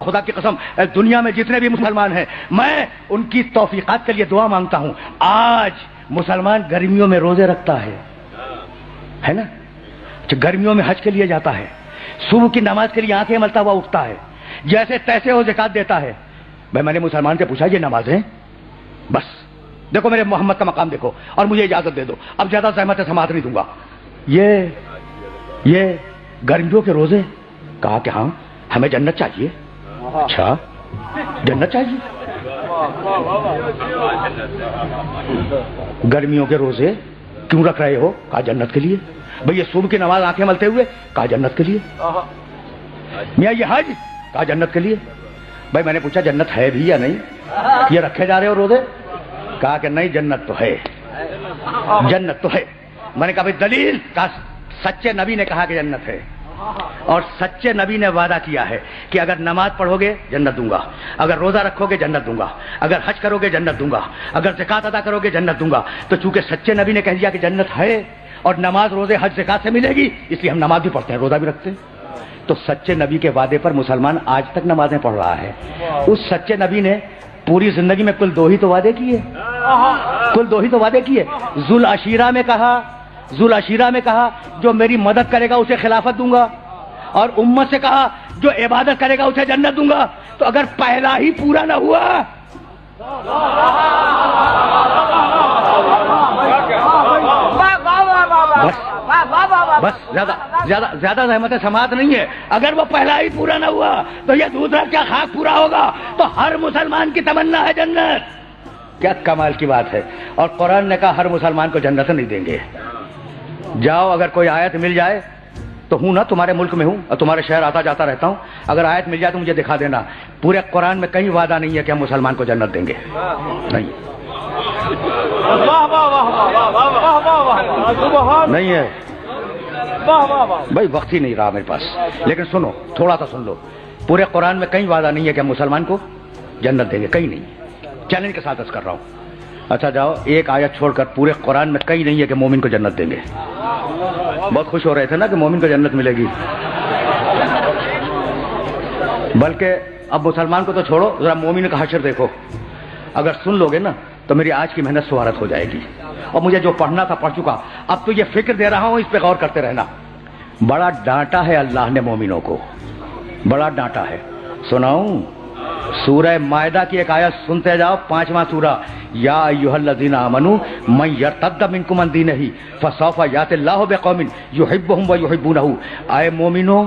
خدا کی قسم دنیا میں جتنے بھی مسلمان ہیں میں ان کی توفیقات کے لیے دعا مانگتا ہوں. آج مسلمان گرمیوں میں روزے رکھتا ہے نا, گرمیوں میں حج کے لیے جاتا ہے, صبح کی نماز کے لیے آنکھیں ملتا ہوا اٹھتا ہے, جیسے تیسے وہ زکات دیتا ہے. میں نے مسلمان سے پوچھا یہ نمازیں بس دیکھو میرے محمد کا مقام دیکھو اور مجھے اجازت دے دو, اب زیادہ زحمت سے سماعت نہیں دوں گا. یہ گرمیوں کے روزے. کہا کہ ہاں ہمیں جنت چاہیے. اچھا جنت چاہیے, گرمیوں کے روزے کیوں رکھ رہے ہو؟ کہا جنت کے لیے. بھئی یہ صبح کی نماز آنکھیں ملتے ہوئے؟ کہا جنت کے لیے. میاں یہ حج؟ کہا جنت کے لیے. بھائی میں نے پوچھا جنت ہے بھی یا نہیں؟ یہ رکھے جا رہے ہو روزے؟ کہا کہ نہیں جنت تو ہے, جنت تو ہے. میں نے کہا بھائی دلیل؟ کہا سچے نبی نے کہا کہ جنت ہے, اور سچے نبی نے وعدہ کیا ہے کہ اگر نماز پڑھو گے جنت دوں گا, اگر روزہ رکھو گے جنت دوں گا, اگر حج کرو گے جنت دوں گا, اگر زکات ادا کرو گے جنت دوں گا. تو چونکہ سچے نبی نے کہہ دیا کہ جنت ہے اور نماز روزے حج زکات سے ملے گی, اس لیے ہم نماز بھی پڑھتے ہیں روزہ بھی رکھتے ہیں. تو سچے نبی کے وعدے پر مسلمان آج تک نمازیں پڑھ رہا ہے. اس سچے نبی نے پوری زندگی میں کل 2 ہی تو وعدے کیے, کل 2 ہی تو وعدے کیے. ذوالعشیرہ میں کہا جو میری مدد کرے گا اسے خلافت دوں گا, اور امت سے کہا جو عبادت کرے گا اسے جنت دوں گا. تو اگر پہلا ہی پورا نہ ہوا بس زیادہ زحمت سماعت نہیں ہے. اگر وہ پہلا ہی پورا نہ ہوا تو یہ دوسرا کیا خاک پورا ہوگا؟ تو ہر مسلمان کی تمنا ہے جنت. کیا کمال کی بات ہے. اور قرآن نے کہا ہر مسلمان کو جنت نہیں دیں گے. جاؤ اگر کوئی آیت مل جائے تو ہوں نا تمہارے ملک میں ہوں اور تمہارے شہر آتا جاتا رہتا ہوں, اگر آیت مل جائے تو مجھے دکھا دینا. پورے قرآن میں کہیں وعدہ نہیں ہے کہ ہم مسلمان کو جنت دیں گے, نہیں ہے. بھائی وقت ہی نہیں رہا میرے پاس, لیکن سنو تھوڑا سا سن لو. پورے قرآن میں کہیں وعدہ نہیں ہے کہ ہم مسلمان کو جنت دیں گے, کہیں نہیں. چیلنج کے ساتھ عرض کر رہا ہوں. اچھا جاؤ ایک آیت چھوڑ کر پورے قرآن میں کہیں نہیں ہے کہ مومن کو جنت دیں گے. بہت خوش ہو رہے تھے نا کہ مومن کو جنت ملے گی, بلکہ اب مسلمان کو تو چھوڑو, ذرا مومن کا حشر دیکھو. اگر سن لو گے نا تو میری آج کی محنت سوارت ہو جائے گی. اور مجھے جو پڑھنا تھا پڑھ چکا, اب تو یہ فکر دے رہا ہوں اس پہ غور کرتے رہنا. بڑا ڈانٹا ہے اللہ نے مومنوں کو, بڑا ڈانٹا ہے. سناؤں سورہ مائدہ کی ایک آیت سنتے جاؤ, 5واں سورہ. یا ایھا الذین آمنوا من یرتد منکم عن دینہ فسوف یأتی اللہ بقوم یحبهم ویحبونہ. اے مومنو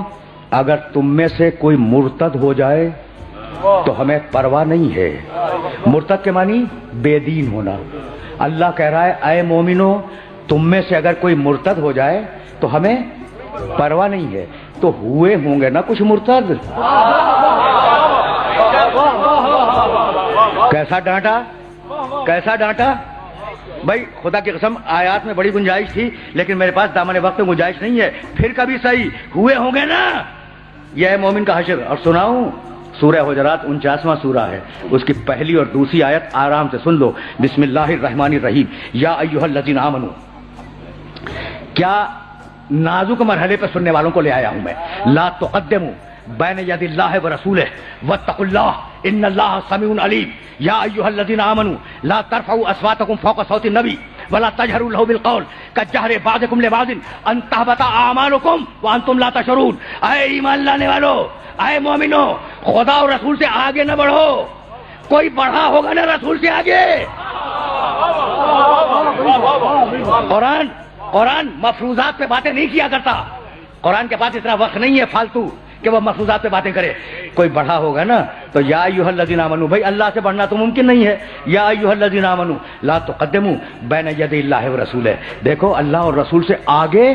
اگر تم میں سے کوئی مرتد ہو جائے تو ہمیں پرواہ نہیں ہے. مرتد کے معنی بے دین ہونا. اللہ کہہ رہا ہے اے مومنو تم میں سے اگر کوئی مرتد ہو جائے تو ہمیں پرواہ نہیں ہے. تو ہوئے ہوں گے نا کچھ مرتد. کیسا ڈانٹا, کیسا ڈانٹا. بھائی خدا کی قسم آیات میں بڑی گنجائش تھی, لیکن میرے پاس دامن وقت میں گنجائش نہیں ہے. پھر کبھی صحیح ہوئے ہوں گے نا. یہ ہے مومن کا حشر. اور سناؤں سورہ حجرات 49واں سورہ ہے, اس کی پہلی اور دوسری آیت آرام سے سن لو. بسم اللہ الرحمن الرحیم. یا ایھا الذین آمنوا. کیا نازک مرحلے پہ سننے والوں کو لے آیا ہوں میں. لا تقدموا بین ید اللہ ورسولہ واتقوا اللہ ان اللہ سمیع علیم. یا ایھا الذین آمنوا لا ترفعوا اصواتکم فوق صوت النبی ولا تجهروا له بالقول كجهر بعضكم لبعض ان تحبط اعمالكم وانتم لا تشعرون. اے ایمان لانے والو, اے مومنو, خدا اور رسول سے آگے نہ بڑھو. کوئی بڑھا ہوگا نا رسول سے آگے. قرآن مفروضات پہ باتیں نہیں کیا کرتا. قرآن کے پاس اتنا وقت نہیں ہے فالتو کہ وہ مفروضات پہ باتیں کرے. کوئی بڑھا ہوگا نا تو یا ایھا الذین آمنوا. بھائی اللہ سے بڑھنا تو ممکن نہیں ہے. یا ایھا الذین آمنوا لا تقدموا بین یدی اللہ ورسولہ. دیکھو اللہ اور رسول سے آگے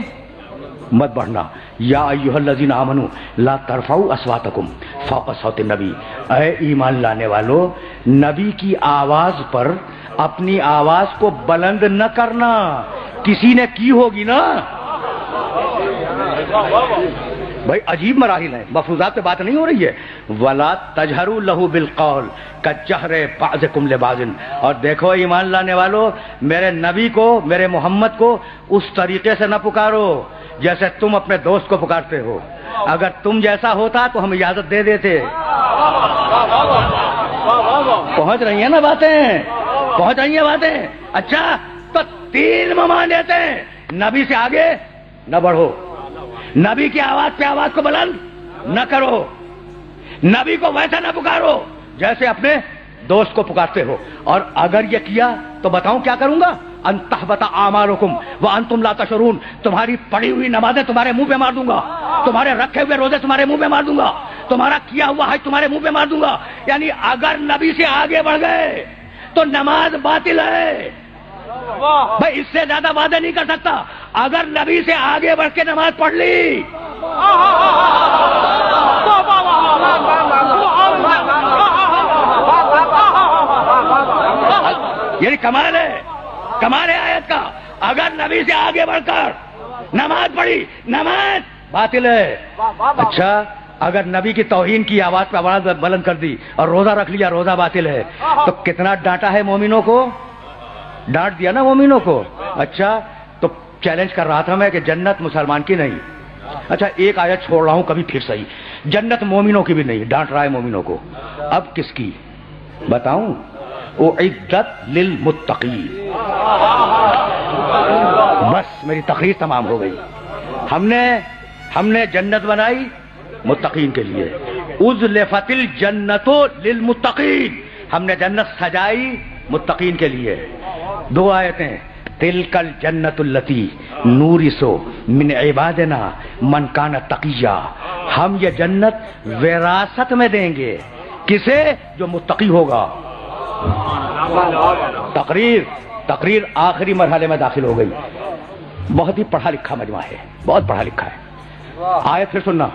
مت بڑھنا. یا ایھا الذین آمنوا لا ترفعوا اصواتکم فوق صوت النبی. اے ایمان لانے والو, نبی کی آواز پر اپنی آواز کو بلند نہ کرنا. کسی نے کی ہوگی نا. بھائی عجیب مراحل ہیں, مفروضات پہ بات نہیں ہو رہی ہے. ولا تجہروا لہ بالقول کجہر بعضکم لبعض. اور دیکھو ایمان لانے والو, میرے نبی کو, میرے محمد کو اس طریقے سے نہ پکارو جیسے تم اپنے دوست کو پکارتے ہو. اگر تم جیسا ہوتا تو ہم اجازت دے دیتے. پہنچ رہی ہیں نا باتیں؟ پہنچ رہی ہیں باتیں؟ اچھا تو 3 ممانعت ہیں. نبی سے آگے نہ بڑھو، نبی کی آواز پہ آواز کو بلند نہ کرو، نبی کو ویسا نہ پکارو جیسے اپنے دوست کو پکارتے ہو. اور اگر یہ کیا تو بتاؤں کیا کروں گا؟ ان تحبط اعمالکم وانتم لا تشعرون. تمہاری پڑھی ہوئی نمازیں تمہارے منہ پہ مار دوں گا، تمہارے رکھے ہوئے روزے تمہارے منہ پہ مار دوں گا، تمہارا کیا ہوا حج تمہارے منہ پہ مار دوں گا. یعنی اگر نبی سے آگے بڑھ گئے تو نماز باطل ہے. بھائی اس سے زیادہ وعدہ نہیں کر سکتا. اگر نبی سے آگے بڑھ کے نماز پڑھ لی یعنی کمال ہے، کمال ہے آیت کا. اگر نبی سے آگے بڑھ کر نماز پڑھی، نماز باطل ہے. اچھا اگر نبی کی توہین کی آواز پہ آواز بلند کر دی اور روزہ رکھ لیا، روزہ باطل ہے. تو کتنا ڈانٹا ہے مومنوں کو؟ ڈانٹ دیا نا مومنوں کو. اچھا تو چیلنج کر رہا تھا میں کہ جنت مسلمان کی نہیں. اچھا ایک آیت چھوڑ رہا ہوں کبھی پھر صحیح. جنت مومنوں کی بھی نہیں، ڈانٹ رہا ہے مومنوں کو. اب کس کی بتاؤں؟ اعدت للمتقین. بس میری تقریر تمام ہو گئی. ہم نے جنت بنائی متقین کے لیے. ازلفت الجنت للمتقین. ہم نے جنت سجائی متقین کے لیے. 2 آیتیں. تلک الجنت التی نورث من عبادنا من کان تقیا. ہم یہ جنت وراثت میں دیں گے کسے؟ جو متقی ہوگا. تقریر آخری مرحلے میں داخل ہو گئی. بہت ہی پڑھا لکھا مجمع ہے، بہت پڑھا لکھا ہے. آیت پھر سننا،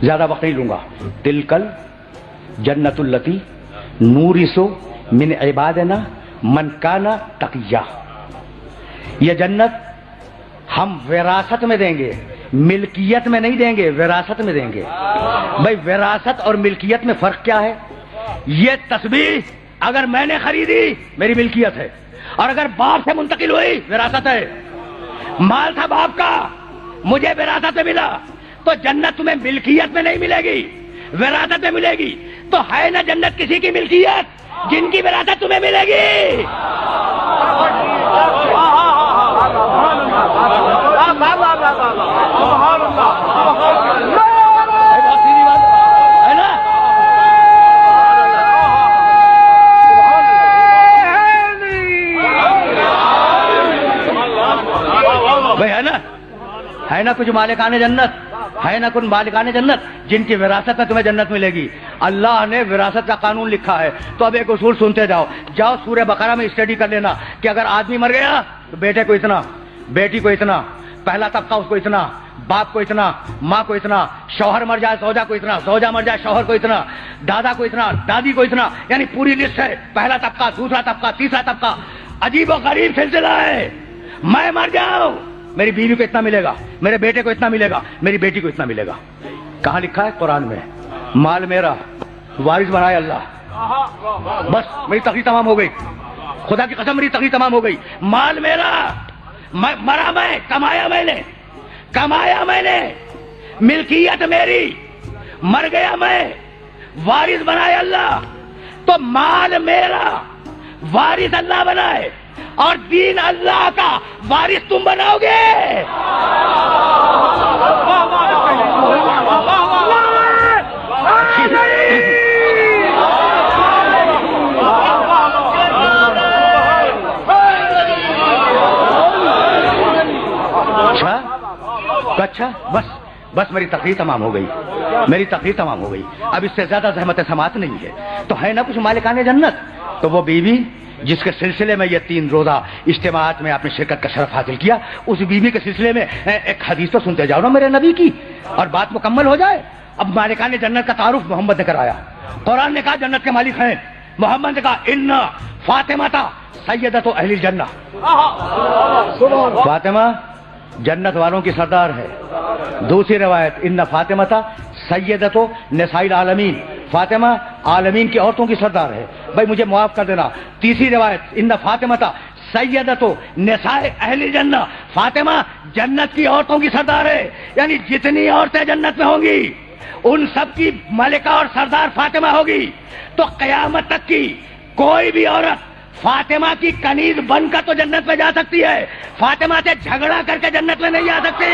زیادہ وقت نہیں لوں گا. تلکل جنت التی نورث من عبادنا من کانا تقیا. یہ جنت ہم وراثت میں دیں گے، ملکیت میں نہیں دیں گے، وراثت میں دیں گے. بھائی وراثت اور ملکیت میں فرق کیا ہے؟ یہ تسبیح اگر میں نے خریدی میری ملکیت ہے، اور اگر باپ سے منتقل ہوئی وراثت ہے. مال تھا باپ کا، مجھے وراثت میں ملا. تو جنت تمہیں ملکیت میں نہیں ملے گی، وراثت میں ملے گی. تو ہے نا جنت کسی کی ملکیت جن کی وراثت تمہیں ملے گی. ہے نا؟ بھائی ہے نا کچھ مالکان جنت، ہے نا کچھ مالکان جنت جن کی وراثت میں تمہیں جنت ملے گی. اللہ نے وراثت کا قانون لکھا ہے. تو اب ایک اصول سنتے جاؤ سورہ بقرہ میں اسٹڈی کر لینا کہ اگر آدمی مر گیا تو بیٹے کو اتنا، بیٹی کو اتنا، پہلا طبقہ اس کو اتنا، باپ کو اتنا، ماں کو اتنا، شوہر مر جائے زوجہ کو اتنا، زوجہ مر جائے شوہر کو اتنا، دادا کو اتنا، دادی کو اتنا. یعنی پوری لسٹ ہے. پہلا طبقہ، دوسرا طبقہ، تیسرا طبقہ. عجیب و غریب سلسلہ ہے. میں مر جاؤں میری بیوی کو اتنا ملے گا، میرے بیٹے کو اتنا ملے گا، میری بیٹی کو اتنا ملے گا. کہاں لکھا ہے؟ قرآن میں. مال میرا، وارث بنائے اللہ. بس میری تقریر تمام ہو گئی. خدا کی قسم میری تقریر تمام ہو گئی. مال میرا، مرا میں، کمایا میں نے، ملکیت میری. مر گیا میں، وارث بنائے اللہ. تو مال میرا، وارث اللہ بنائے، اور دین اللہ کا وارث تم بناؤ گے. اچھا بس میری تقریر تمام ہو گئی، میری تقریر تمام ہو گئی. اب اس سے زیادہ زحمت سماعت نہیں ہے. تو ہے نا کچھ مالکان جنت. تو وہ بیوی جس کے سلسلے میں یہ 3 روزہ اجتماعات میں آپ نے شرکت کا شرف حاصل کیا، اس بیوی کے سلسلے میں ایک حدیث تو سنتے جاؤ نا میرے نبی کی، اور بات مکمل ہو جائے. اب مالکان جنت کا تعارف محمد نے کرایا. قرآن نے کہا جنت کے مالک ہیں. محمد نے کہا ان فاطمہ سیدۃ اہل الجنہ. فاطمہ جنت والوں کی سردار ہے. دوسری روایت ان فاطمہ سیدۃ نساء العالمین. فاطمہ عالمین کی عورتوں کی سردار ہے. بھائی مجھے معاف کر دینا. تیسری روایت ان فاطمہ سیدۃ نساء اہل الجنہ. فاطمہ جنت کی عورتوں کی سردار ہے. یعنی جتنی عورتیں جنت میں ہوں گی ان سب کی ملکہ اور سردار فاطمہ ہوگی تو قیامت تک کی کوئی بھی عورت فاطمہ کی کنیز بن کر تو جنت میں جا سکتی ہے، فاطمہ سے جھگڑا کر کے جنت میں نہیں جا سکتی۔